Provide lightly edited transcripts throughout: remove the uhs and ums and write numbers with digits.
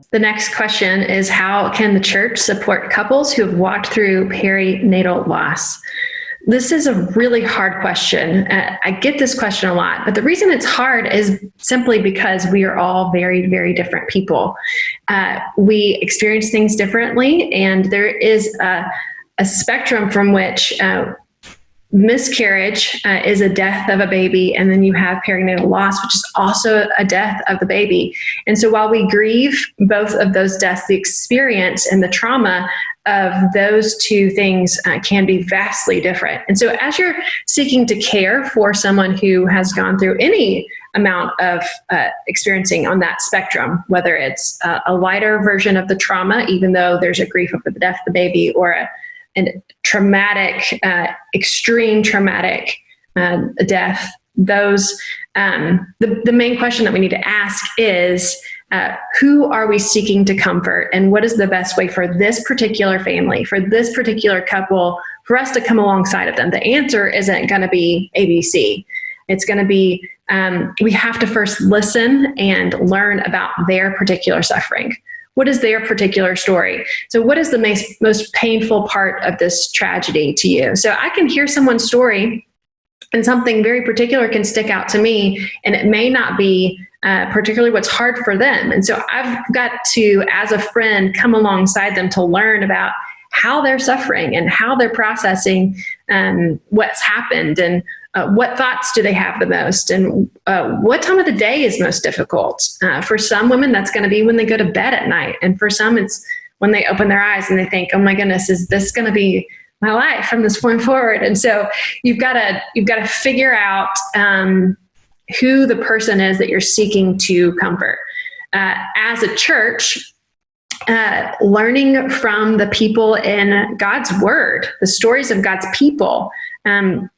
The next question is, how can the church support couples who have walked through perinatal loss? This is a really hard question. I get this question a lot, but the reason it's hard is simply because we are all very, very different people. We experience things differently, and there is a spectrum from which miscarriage is a death of a baby, and then you have perinatal loss, which is also a death of the baby. And so while we grieve both of those deaths, the experience and the trauma of those two things can be vastly different. And so as you're seeking to care for someone who has gone through any amount of experiencing on that spectrum, whether it's a lighter version of the trauma, even though there's a grief over the death of the baby, or a traumatic, extreme traumatic death, those, the main question that we need to ask is, who are we seeking to comfort, and what is the best way for this particular family, for this particular couple, for us to come alongside of them? The answer isn't going to be ABC. It's going to be, we have to first listen and learn about their particular suffering. What is their particular story? So what is the most painful part of this tragedy to you? So I can hear someone's story and something very particular can stick out to me, and it may not be particularly what's hard for them. And so I've got to, as a friend, come alongside them to learn about how they're suffering and how they're processing what's happened, and what thoughts do they have the most, and what time of the day is most difficult. For some women, that's going to be when they go to bed at night. And for some, it's when they open their eyes and they think, oh my goodness, is this going to be my life from this point forward? And so you've got to figure out who the person is that you're seeking to comfort. As a church, learning from the people in God's word, the stories of God's people,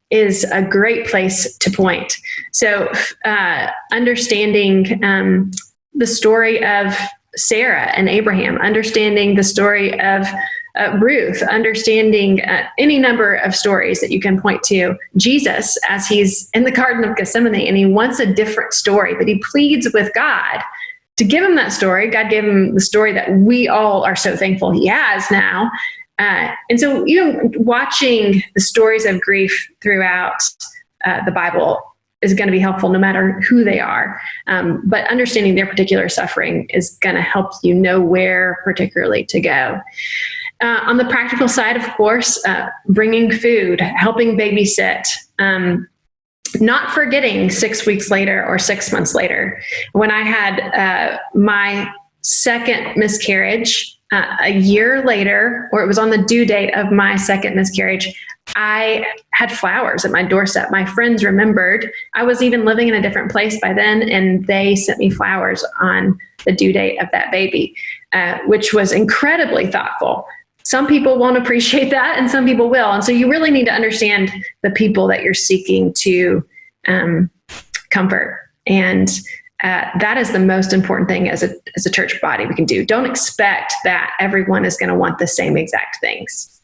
is a great place to point. So understanding the story of Sarah and Abraham, understanding the story of Ruth, understanding any number of stories that you can point to. Jesus, as he's in the Garden of Gethsemane, and he wants a different story, but he pleads with God to give him that story. God gave him the story that we all are so thankful he has now. And so, watching the stories of grief throughout the Bible is going to be helpful no matter who they are. But understanding their particular suffering is going to help you know where particularly to go. On the practical side, of course, bringing food, helping babysit, not forgetting 6 weeks later or 6 months later. When I had my second miscarriage, a year later, or it was on the due date of my second miscarriage, I had flowers at my doorstep. My friends remembered. I was even living in a different place by then, and they sent me flowers on the due date of that baby, which was incredibly thoughtful. Some people won't appreciate that, and some people will. And so you really need to understand the people that you're seeking to comfort. And that is the most important thing as a church body we can do. Don't expect that everyone is going to want the same exact things.